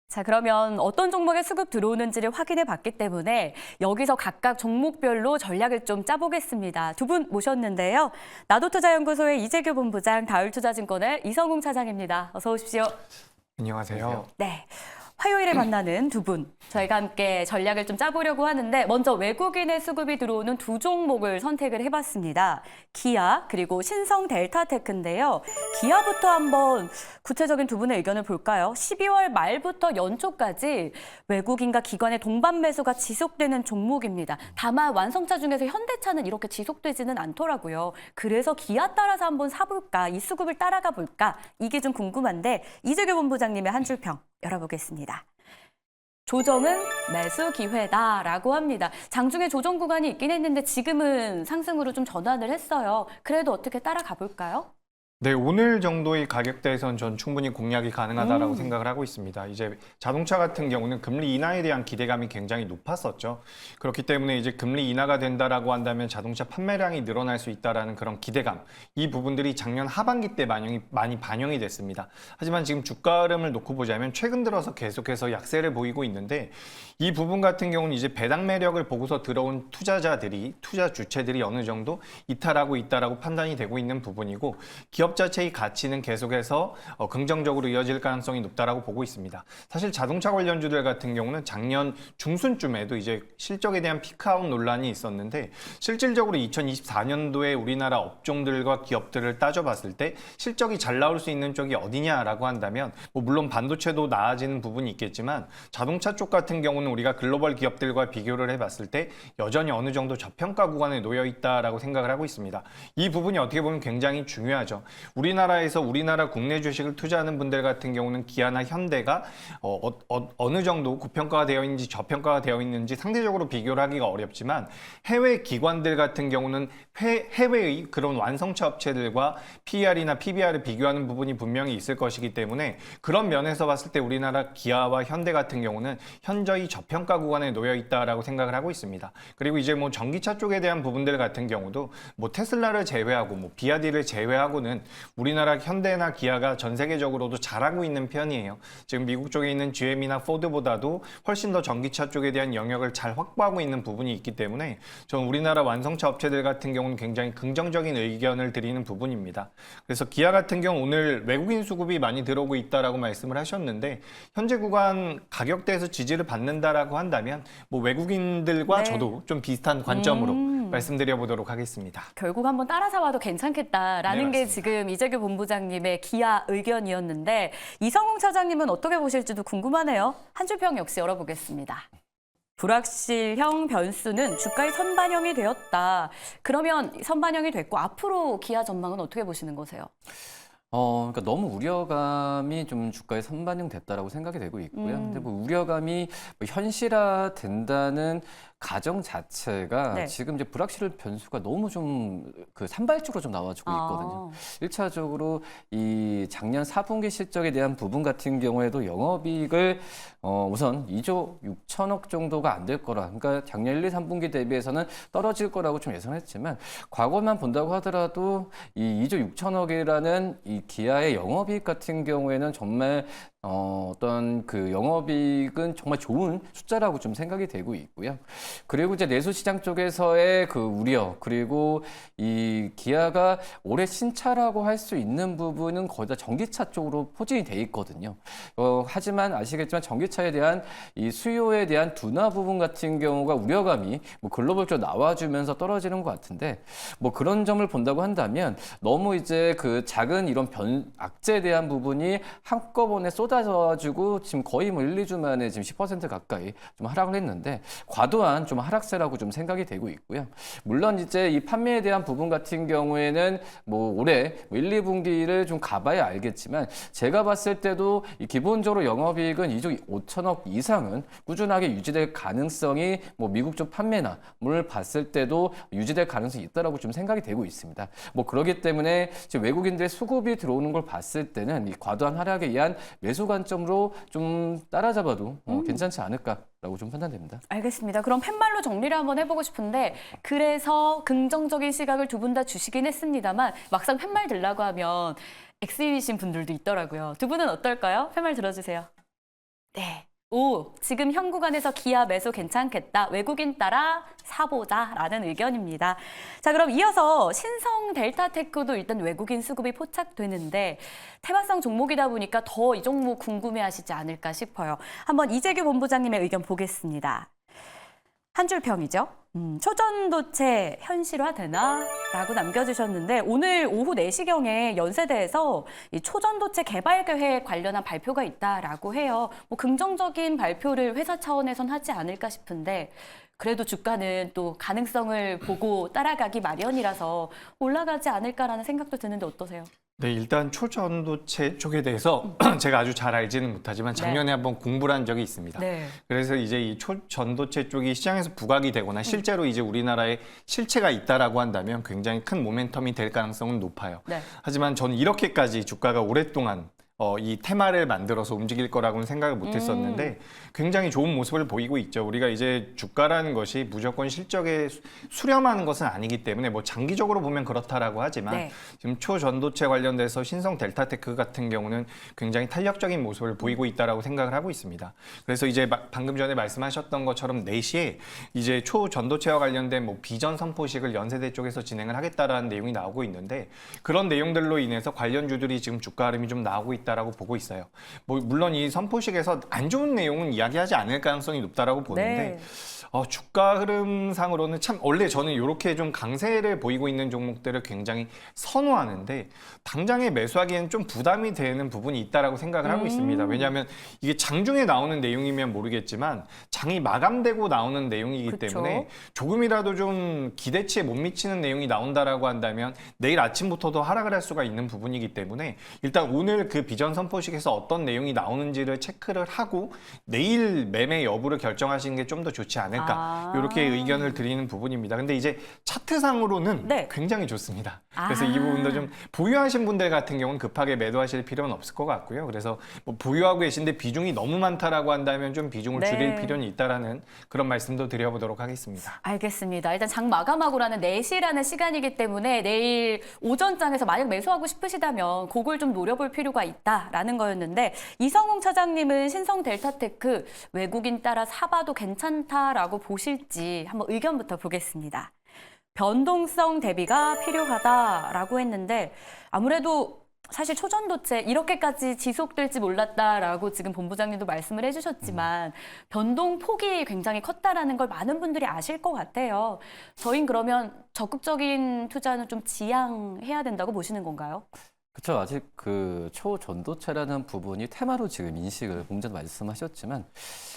자, 그러면 어떤 종목에 수급 들어오는지를 확인해 봤기 때문에 여기서 각각 종목별로 전략을 좀 짜보겠습니다. 두 분 모셨는데요. 나도투자연구소의 이재규 본부장, 다울투자증권의 이성웅 차장입니다. 어서 오십시오. 안녕하세요. 네. 화요일에 만나는 두 분, 저희가 함께 전략을 좀 짜보려고 하는데 먼저 외국인의 수급이 들어오는 두 종목을 선택을 해봤습니다. 기아 그리고 신성 델타테크인데요. 기아부터 한번 구체적인 두 분의 의견을 볼까요? 12월 말부터 연초까지 외국인과 기관의 동반 매수가 지속되는 종목입니다. 다만 완성차 중에서 현대차는 이렇게 지속되지는 않더라고요. 그래서 기아 따라서 한번 사볼까, 이 수급을 따라가 볼까, 이게 좀 궁금한데 이재규 본부장님의 한 줄평 열어보겠습니다. 조정은 매수 기회다라고 합니다. 장중에 조정 구간이 있긴 했는데 지금은 상승으로 좀 전환을 했어요. 그래도 어떻게 따라가 볼까요? 네, 오늘 정도의 가격대에선 전 충분히 공략이 가능하다라고 생각을 하고 있습니다. 이제 자동차 같은 경우는 금리 인하에 대한 기대감이 굉장히 높았었죠. 그렇기 때문에 이제 금리 인하가 된다라고 한다면 자동차 판매량이 늘어날 수 있다라는 그런 기대감, 이 부분들이 작년 하반기 때 많이 반영이 됐습니다. 하지만 지금 주가 흐름을 놓고 보자면 최근 들어서 계속해서 약세를 보이고 있는데 이 부분 같은 경우는 이제 배당 매력을 보고서 들어온 투자 주체들이 어느 정도 이탈하고 있다라고 판단이 되고 있는 부분이고 기업 자체의 가치는 계속해서 긍정적으로 이어질 가능성이 높다라고 보고 있습니다. 사실 자동차 관련주들 같은 경우는 작년 중순쯤에도 이제 실적에 대한 피크아웃 논란이 있었는데 실질적으로 2024년도에 우리나라 업종들과 기업들을 따져봤을 때 실적이 잘 나올 수 있는 쪽이 어디냐라고 한다면 물론 반도체도 나아지는 부분이 있겠지만 자동차 쪽 같은 경우는 우리가 글로벌 기업들과 비교를 해봤을 때 여전히 어느 정도 저평가 구간에 놓여 있다라고 생각을 하고 있습니다. 이 부분이 어떻게 보면 굉장히 중요하죠. 우리나라에서 우리나라 국내 주식을 투자하는 분들 같은 경우는 기아나 현대가 어느 정도 고평가가 되어 있는지 저평가가 되어 있는지 상대적으로 비교를 하기가 어렵지만 해외 기관들 같은 경우는 해외의 그런 완성차 업체들과 PER이나 PBR을 비교하는 부분이 분명히 있을 것이기 때문에 그런 면에서 봤을 때 우리나라 기아와 현대 같은 경우는 현저히 저평가 구간에 놓여 있다라고 생각을 하고 있습니다. 그리고 이제 전기차 쪽에 대한 부분들 같은 경우도 테슬라를 제외하고 비아디를 제외하고는 우리나라 현대나 기아가 전 세계적으로도 잘하고 있는 편이에요. 지금 미국 쪽에 있는 GM이나 포드보다도 훨씬 더 전기차 쪽에 대한 영역을 잘 확보하고 있는 부분이 있기 때문에 저는 우리나라 완성차 업체들 같은 경우는 굉장히 긍정적인 의견을 드리는 부분입니다. 그래서 기아 같은 경우 오늘 외국인 수급이 많이 들어오고 있다라고 말씀을 하셨는데 현재 구간 가격대에서 지지를 받는다라고 한다면 외국인들과 네. 저도 좀 비슷한 관점으로 말씀드려 보도록 하겠습니다. 결국 한번 따라서 와도 괜찮겠다라는 네, 게 지금 이재규 본부장님의 기아 의견이었는데 이성웅 차장님은 어떻게 보실지도 궁금하네요. 한 줄평 역시 열어보겠습니다. 불확실형 변수는 주가의 선반영이 되었다. 그러면 선반영이 됐고 앞으로 기아 전망은 어떻게 보시는 거세요? 그러니까 너무 우려감이 좀 주가에 선반영됐다라고 생각이 되고 있고요. 근데 우려감이 현실화된다는 가정 자체가 네. 지금 이제 불확실 변수가 너무 좀 산발적으로 좀 나와주고 있거든요. 1차적으로 이 작년 4분기 실적에 대한 부분 같은 경우에도 영업이익을 우선 2조 6천억 정도가 안 될 거라. 그러니까 작년 1, 2, 3분기 대비해서는 떨어질 거라고 좀 예상했지만 과거만 본다고 하더라도 이 2조 6천억이라는 이 기아의 영업이익 같은 경우에는 정말 어떤 그 영업이익은 정말 좋은 숫자라고 좀 생각이 되고 있고요. 그리고 이제 내수시장 쪽에서의 그 우려, 그리고 이 기아가 올해 신차라고 할 수 있는 부분은 거의 다 전기차 쪽으로 포진이 돼 있거든요. 하지만 아시겠지만 전기차에 대한 이 수요에 대한 둔화 부분 같은 경우가 우려감이 글로벌적으로 나와주면서 떨어지는 것 같은데 그런 점을 본다고 한다면 너무 이제 그 작은 이런 악재에 대한 부분이 한꺼번에 쏟아져가지고 지금 거의 1, 2주 만에 지금 10% 가까이 좀 하락을 했는데 과도한 좀 하락세라고 좀 생각이 되고 있고요. 물론 이제 이 판매에 대한 부분 같은 경우에는 올해 1, 2분기를 좀 가봐야 알겠지만 제가 봤을 때도 기본적으로 영업이익은 2조 5천억 이상은 꾸준하게 유지될 가능성이 미국 쪽 판매나 물 봤을 때도 유지될 가능성이 있다라고 좀 생각이 되고 있습니다. 그렇기 때문에 지금 외국인들의 수급이 들어오는 걸 봤을 때는 이 과도한 하락에 의한 매수 관점으로 좀 따라잡아도 괜찮지 않을까라고 좀 판단됩니다. 알겠습니다. 그럼 팻말로 정리를 한번 해보고 싶은데 그래서 긍정적인 시각을 두 분 다 주시긴 했습니다만 막상 팻말 들라고 하면 X이신 분들도 있더라고요. 두 분은 어떨까요? 팻말 들어주세요. 네. 오, 지금 현 구간에서 기아 매수 괜찮겠다. 외국인 따라 사보자라는 의견입니다. 자, 그럼 이어서 신성 델타테크도 일단 외국인 수급이 포착되는데 테마성 종목이다 보니까 더 이 종목 궁금해하시지 않을까 싶어요. 한번 이재규 본부장님의 의견 보겠습니다. 한 줄 평이죠. 초전도체 현실화되나? 라고 남겨주셨는데 오늘 오후 4시경에 연세대에서 이 초전도체 개발 계획 관련한 발표가 있다라고 해요. 뭐 긍정적인 발표를 회사 차원에선 하지 않을까 싶은데 그래도 주가는 또 가능성을 보고 따라가기 마련이라서 올라가지 않을까라는 생각도 드는데 어떠세요? 네, 일단 초전도체 쪽에 대해서 제가 아주 잘 알지는 못하지만 작년에 한번 공부를 한 적이 있습니다. 네. 그래서 이제 이 초전도체 쪽이 시장에서 부각이 되거나 실제로 이제 우리나라에 실체가 있다라고 한다면 굉장히 큰 모멘텀이 될 가능성은 높아요. 네. 하지만 저는 이렇게까지 주가가 오랫동안 이 테마를 만들어서 움직일 거라고는 생각을 못 했었는데 굉장히 좋은 모습을 보이고 있죠. 우리가 이제 주가라는 것이 무조건 실적에 수렴하는 것은 아니기 때문에 뭐 장기적으로 보면 그렇다라고 하지만 네. 지금 초전도체 관련돼서 신성 델타테크 같은 경우는 굉장히 탄력적인 모습을 보이고 있다라고 생각을 하고 있습니다. 그래서 이제 방금 전에 말씀하셨던 것처럼 4시에 이제 초전도체와 관련된 뭐 비전 선포식을 연세대 쪽에서 진행을 하겠다라는 내용이 나오고 있는데 그런 내용들로 인해서 관련주들이 지금 주가 흐름이 좀 나오고 있다라고 보고 있어요. 뭐 물론 이 선포식에서 안 좋은 내용은 이야기하지 않을 가능성이 높다라고 보는데 네. 주가 흐름상으로는 참 원래 저는 이렇게 좀 강세를 보이고 있는 종목들을 굉장히 선호하는데 당장에 매수하기에는 좀 부담이 되는 부분이 있다라고 생각을 하고 있습니다. 왜냐하면 이게 장중에 나오는 내용이면 모르겠지만 장이 마감되고 나오는 내용이기 그쵸. 때문에 조금이라도 좀 기대치에 못 미치는 내용이 나온다라고 한다면 내일 아침부터도 하락을 할 수가 있는 부분이기 때문에 일단 오늘 그 비전 선포식에서 어떤 내용이 나오는지를 체크를 하고 내일 매매 여부를 결정하시는 게 좀 더 좋지 않을까 이렇게 의견을 드리는 부분입니다. 근데 이제 차트상으로는 네. 굉장히 좋습니다. 그래서 이 부분도 좀 보유하신 분들 같은 경우는 급하게 매도하실 필요는 없을 것 같고요. 그래서 뭐 보유하고 계신데 비중이 너무 많다라고 한다면 좀 비중을 네. 줄일 필요는 있다라는 그런 말씀도 드려보도록 하겠습니다. 알겠습니다. 일단 장 마감하고라는 4시라는 시간이기 때문에 내일 오전장에서 만약 매수하고 싶으시다면 그걸 좀 노려볼 필요가 있다라는 거였는데 이성웅 차장님은 신성 델타테크 외국인 따라 사봐도 괜찮다라고 보실지 한번 의견부터 보겠습니다. 변동성 대비가 필요하다라고 했는데 아무래도 사실 초전도체 이렇게까지 지속될지 몰랐다라고 지금 본부장님도 말씀을 해주셨지만 변동 폭이 굉장히 컸다라는 걸 많은 분들이 아실 것 같아요. 저희는 그러면 적극적인 투자는 좀 지양해야 된다고 보시는 건가요? 그렇죠. 아직 그 초전도체라는 부분이 테마로 지금 인식을 공전 말씀하셨지만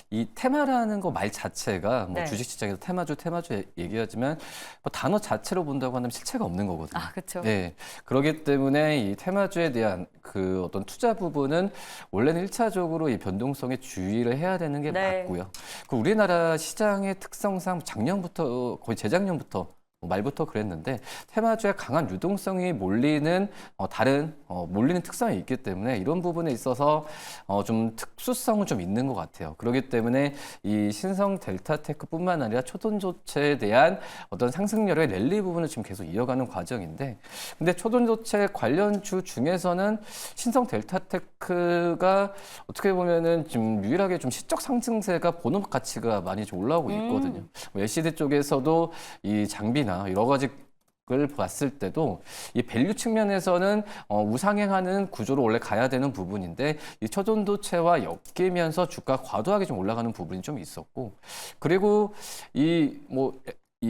이 테마라는 거 말 자체가 뭐 네. 주식시장에서 테마주 얘기하지만 뭐 단어 자체로 본다고 한다면 실체가 없는 거거든요. 아, 그렇죠. 네. 그렇기 때문에 이 테마주에 대한 그 어떤 투자 부분은 원래는 1차적으로 이 변동성에 주의를 해야 되는 게 네. 맞고요. 그 우리나라 시장의 특성상 작년부터 거의 재작년부터 말부터 그랬는데 테마주의 강한 유동성이 몰리는 다른 몰리는 특성이 있기 때문에 이런 부분에 있어서 좀 특수성은 좀 있는 것 같아요. 그렇기 때문에 이 신성 델타테크뿐만 아니라 초전도체에 대한 어떤 상승률의 랠리 부분을 지금 계속 이어가는 과정인데, 근데 초전도체 관련주 중에서는 신성 델타테크가 어떻게 보면은 지금 유일하게 좀 시적 상승세가 본업 가치가 많이 좀 올라오고 있거든요. LCD 쪽에서도 이 장비나 여러 가지 을 봤을 때도 이 밸류 측면에서는 우상향하는 구조로 원래 가야 되는 부분인데 이 초전도체와 엮이면서 주가 과도하게 좀 올라가는 부분이 좀 있었고, 그리고 이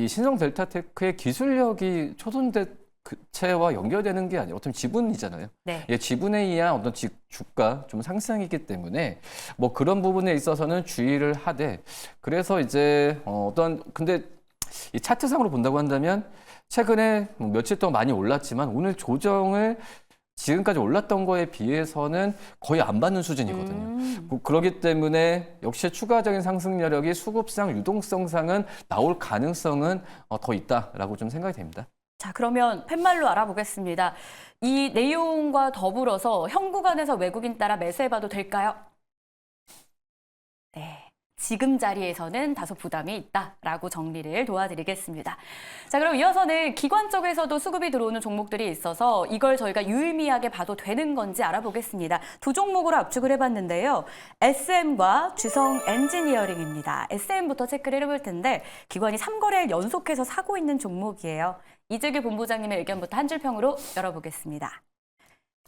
신성 델타테크의 기술력이 초전도체와 연결되는 게 아니라 어떤 지분이잖아요. 네. 예, 지분에 의한 어떤 주가 좀 상승이기 때문에 뭐 그런 부분에 있어서는 주의를 하되, 그래서 이제 근데 이 차트상으로 본다고 한다면 최근에 며칠 동안 많이 올랐지만 오늘 조정을 지금까지 올랐던 거에 비해서는 거의 안 받는 수준이거든요. 그렇기 때문에 역시 추가적인 상승 여력이 수급상, 유동성상은 나올 가능성은 더 있다라고 좀 생각이 됩니다. 자, 그러면 팻말로 알아보겠습니다. 이 내용과 더불어서 현 구간에서 외국인 따라 매수해봐도 될까요? 네. 지금 자리에서는 다소 부담이 있다라고 정리를 도와드리겠습니다. 자, 그럼 이어서는 기관 쪽에서도 수급이 들어오는 종목들이 있어서 이걸 저희가 유의미하게 봐도 되는 건지 알아보겠습니다. 두 종목으로 압축을 해봤는데요. SM과 주성 엔지니어링입니다. SM부터 체크를 해볼 텐데 기관이 3거래일 연속해서 사고 있는 종목이에요. 이재규 본부장님의 의견부터 한 줄 평으로 열어보겠습니다.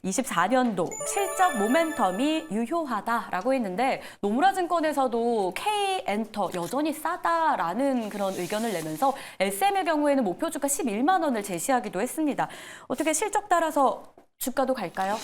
24년도 실적 모멘텀이 유효하다라고 했는데 노무라증권에서도 K엔터 여전히 싸다라는 그런 의견을 내면서 SM의 경우에는 목표 주가 11만 원을 제시하기도 했습니다. 어떻게 실적 따라서 주가도 갈까요?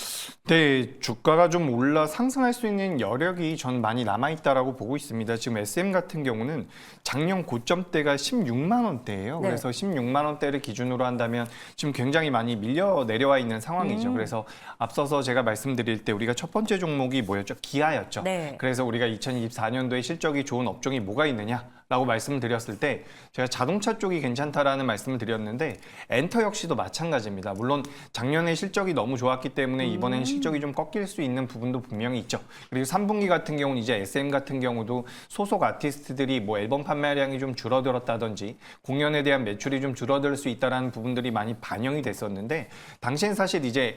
네, 주가가 좀 올라 상승할 수 있는 여력이 전 많이 남아있다라고 보고 있습니다. 지금 SM 같은 경우는 작년 고점대가 16만 원대예요. 네. 그래서 16만 원대를 기준으로 한다면 지금 굉장히 많이 밀려 내려와 있는 상황이죠. 그래서 앞서서 제가 말씀드릴 때 우리가 첫 번째 종목이 뭐였죠? 기아였죠. 네. 그래서 우리가 2024년도에 실적이 좋은 업종이 뭐가 있느냐? 라고 말씀을 드렸을 때 제가 자동차 쪽이 괜찮다라는 말씀을 드렸는데 엔터 역시도 마찬가지입니다. 물론 작년에 실적이 너무 좋았기 때문에 이번에는 실적이 좀 꺾일 수 있는 부분도 분명히 있죠. 그리고 3분기 같은 경우는 이제 SM 같은 경우도 소속 아티스트들이 뭐 앨범 판매량이 좀 줄어들었다든지 공연에 대한 매출이 좀 줄어들 수 있다라는 부분들이 많이 반영이 됐었는데 당시엔 사실 이제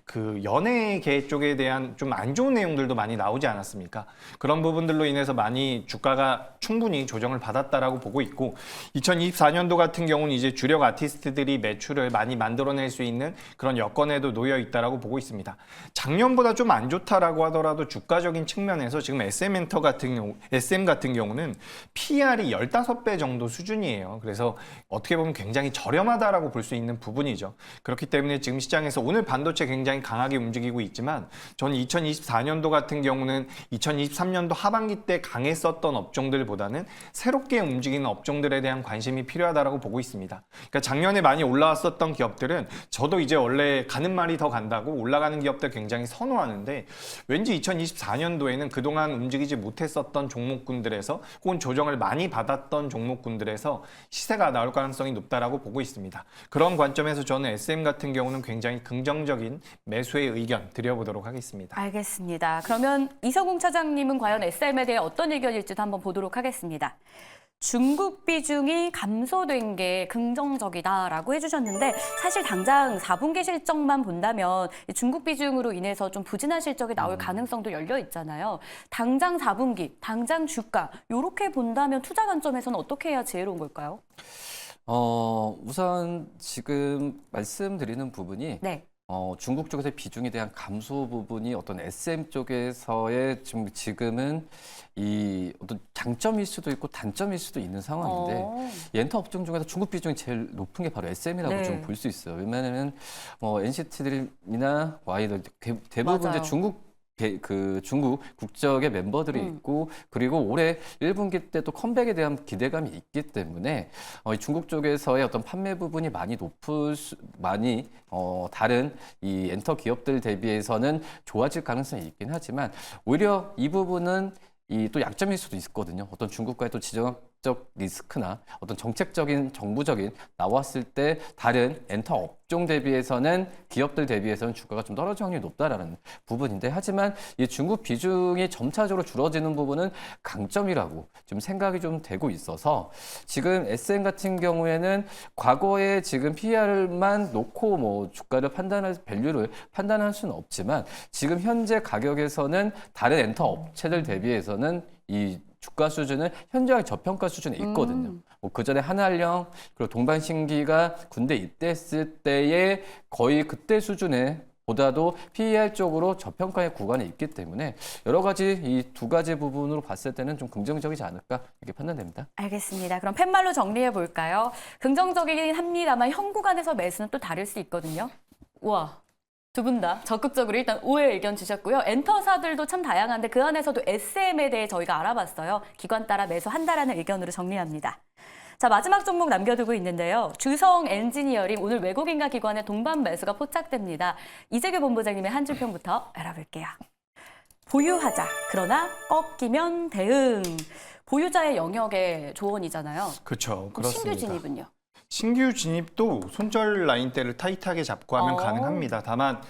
그 연예계 쪽에 대한 좀 안 좋은 내용들도 많이 나오지 않았습니까? 그런 부분들로 인해서 많이 주가가 충분히 조정을 받았다라고 보고 있고 2024년도 같은 경우는 이제 주력 아티스트들이 매출을 많이 만들어낼 수 있는 그런 여건에도 놓여 있다라고 보고 있습니다. 작년보다 좀 안 좋다라고 하더라도 주가적인 측면에서 지금 SM 같은 경우는 PER이 15배 정도 수준이에요. 그래서 어떻게 보면 굉장히 저렴하다라고 볼 수 있는 부분이죠. 그렇기 때문에 지금 시장에서 오늘 반도체 굉장히 강하게 움직이고 있지만 저는 2024년도 같은 경우는 2023년도 하반기 때 강했었던 업종들보다는 새롭게 움직이는 업종들에 대한 관심이 필요하다라고 보고 있습니다. 그러니까 작년에 많이 올라왔었던 기업들은 저도 이제 원래 가는 말이 더 간다고 올라가는 기업들 굉장히 선호하는데 왠지 2024년도에는 그동안 움직이지 못했었던 종목군들에서 혹은 조정을 많이 받았던 종목군들에서 시세가 나올 가능성이 높다라고 보고 있습니다. 그런 관점에서 저는 SM 같은 경우는 굉장히 긍정적인 매수의 의견 드려보도록 하겠습니다. 알겠습니다. 그러면 이성웅 차장님은 과연 SM에 대해 어떤 의견일지도 한번 보도록 하겠습니다. 중국 비중이 감소된 게 긍정적이다라고 해주셨는데 사실 당장 4분기 실적만 본다면 중국 비중으로 인해서 좀 부진한 실적이 나올 가능성도 열려 있잖아요. 당장 4분기, 당장 주가 이렇게 본다면 투자 관점에서는 어떻게 해야 지혜로운 걸까요? 우선 지금 말씀드리는 부분이 네. 중국 쪽에서의 비중에 대한 감소 부분이 어떤 SM 쪽에서의 지금은 이 어떤 장점일 수도 있고 단점일 수도 있는 상황인데 이 엔터 업종 중에서 중국 비중이 제일 높은 게 바로 SM이라고 네. 좀 볼 수 있어요. 왜냐면은 NCT들이나 Y들 대부분 맞아요. 이제 중국 국적의 멤버들이 있고 그리고 올해 1분기 때 또 컴백에 대한 기대감이 있기 때문에 이 중국 쪽에서의 어떤 판매 부분이 많이 다른 이 엔터 기업들 대비해서는 좋아질 가능성이 있긴 하지만 오히려 이 부분은 또 약점일 수도 있거든요. 어떤 중국과의 또 지정학적 리스크나 어떤 정책적인 정부적인 나왔을 때 다른 엔터 업종 대비해서는 기업들 대비해서는 주가가 좀 떨어질 확률이 높다라는 부분인데 하지만 이 중국 비중이 점차적으로 줄어드는 부분은 강점이라고 좀 생각이 좀 되고 있어서 지금 SM 같은 경우에는 과거에 지금 PER만 놓고 뭐 주가를 밸류를 판단할 수는 없지만 지금 현재 가격에서는 다른 엔터 업체들 대비해서는 이 주가 수준은 현저하게 저평가 수준에 있거든요. 뭐 그전에 한알령 그리고 동방신기가 군대 입대했을 때의 거의 그때 수준에 보다도 PER 쪽으로 저평가의 구간에 있기 때문에 여러 가지 이 두 가지 부분으로 봤을 때는 좀 긍정적이지 않을까 이렇게 판단됩니다. 알겠습니다. 그럼 팻말로 정리해 볼까요? 긍정적이긴 합니다만 현 구간에서 매수는 또 다를 수 있거든요. 우와. 두 분 다 적극적으로 일단 우회 의견 주셨고요. 엔터사들도 참 다양한데 그 안에서도 SM에 대해 저희가 알아봤어요. 기관 따라 매수한다라는 의견으로 정리합니다. 자, 마지막 종목 남겨두고 있는데요. 주성 엔지니어링 오늘 외국인과 기관의 동반 매수가 포착됩니다. 이재규 본부장님의 한 줄평부터 알아볼게요. 보유하자. 그러나 꺾이면 대응. 보유자의 영역의 조언이잖아요. 그렇죠. 그렇습니다. 신규 진입은요? 신규 진입도 손절 라인대를 타이트하게 잡고 하면 가능합니다. 다만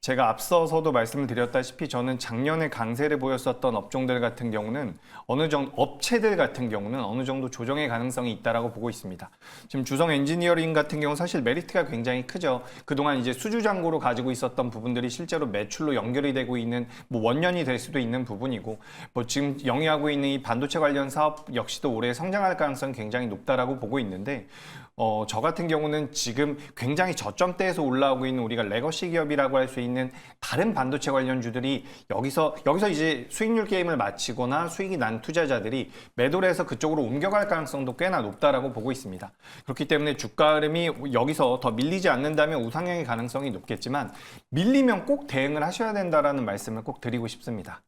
제가 앞서서도 말씀을 드렸다시피 저는 작년에 강세를 보였었던 업종들 같은 경우는 업체들 같은 경우는 어느 정도 조정의 가능성이 있다라고 보고 있습니다. 지금 주성 엔지니어링 같은 경우 사실 메리트가 굉장히 크죠. 그동안 이제 수주 잔고로 가지고 있었던 부분들이 실제로 매출로 연결이 되고 있는 뭐 원년이 될 수도 있는 부분이고 뭐 지금 영위하고 있는 이 반도체 관련 사업 역시도 올해 성장할 가능성이 굉장히 높다라고 보고 있는데 저 같은 경우는 지금 굉장히 저점대에서 올라오고 있는 우리가 레거시 기업이라고 할 수 있는 다른 반도체 관련주들이 여기서 이제 수익률 게임을 마치거나 수익이 난 투자자들이 매도를 해서 그쪽으로 옮겨갈 가능성도 꽤나 높다라고 보고 있습니다. 그렇기 때문에 주가 흐름이 여기서 더 밀리지 않는다면 우상향의 가능성이 높겠지만 밀리면 꼭 대응을 하셔야 된다라는 말씀을 꼭 드리고 싶습니다.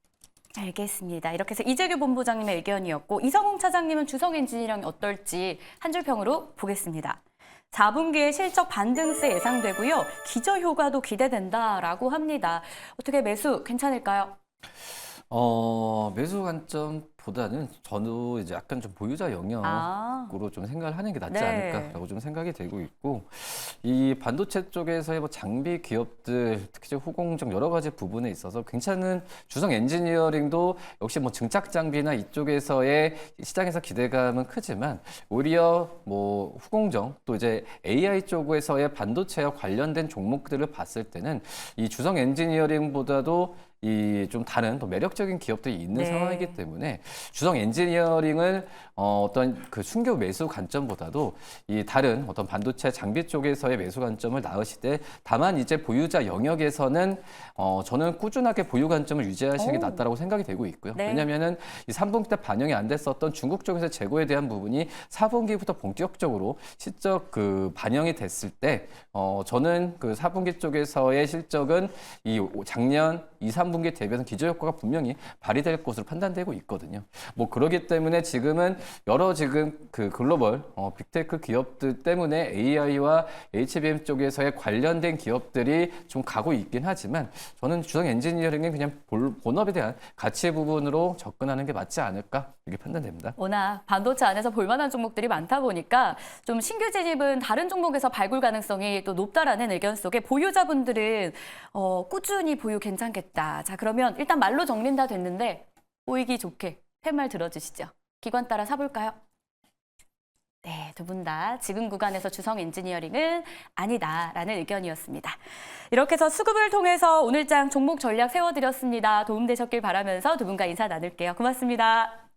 알겠습니다. 이렇게 해서 이재규 본부장님의 의견이었고 이성홍 차장님은 주성 엔지니어링이 어떨지 한 줄 평으로 보겠습니다. 4분기에 실적 반등세 예상되고요. 기저 효과도 기대된다라고 합니다. 어떻게 매수 괜찮을까요? 매수 관점보다는 저도 이제 약간 좀 보유자 영역으로 좀 생각을 하는 게 낫지 네. 않을까라고 좀 생각이 되고 있고, 이 반도체 쪽에서의 뭐 장비 기업들, 특히 후공정 여러 가지 부분에 있어서 괜찮은 주성 엔지니어링도 역시 뭐 증착 장비나 이쪽에서의 시장에서 기대감은 크지만 오히려 뭐 후공정 또 이제 AI 쪽에서의 반도체와 관련된 종목들을 봤을 때는 이 주성 엔지니어링보다도 이 좀 다른 또 매력적인 기업들이 있는 네. 상황이기 때문에 주성 엔지니어링을 어떤 그 순교 매수 관점보다도 이 다른 어떤 반도체 장비 쪽에서의 매수 관점을 낳으시되, 다만 이제 보유자 영역에서는 저는 꾸준하게 보유 관점을 유지하시는 게 오. 낫다라고 생각이 되고 있고요. 네. 왜냐하면은 이 3분기 때 반영이 안 됐었던 중국 쪽에서 재고에 대한 부분이 4분기부터 본격적으로 실적 그 반영이 됐을 때 저는 그 4분기 쪽에서의 실적은 이 작년 2, 3분기 대비해서 기저효과가 분명히 발휘될 것으로 판단되고 있거든요. 뭐 그러기 때문에 지금은 여러 지금 그 글로벌 빅테크 기업들 때문에 AI와 HBM 쪽에서의 관련된 기업들이 좀 가고 있긴 하지만 저는 주성 엔지니어링은 그냥 본업에 대한 가치 부분으로 접근하는 게 맞지 않을까 이렇게 판단됩니다. 워낙 반도체 안에서 볼만한 종목들이 많다 보니까 좀 신규 진입은 다른 종목에서 발굴 가능성이 또 높다라는 의견 속에 보유자분들은 꾸준히 보유 괜찮겠다. 자, 그러면 일단 말로 정리는 다 됐는데 보이기 좋게 팻말 들어주시죠. 기관 따라 사볼까요? 네, 두 분 다 지금 구간에서 주성 엔지니어링은 아니다라는 의견이었습니다. 이렇게 해서 수급을 통해서 오늘장 종목 전략 세워드렸습니다. 도움되셨길 바라면서 두 분과 인사 나눌게요. 고맙습니다.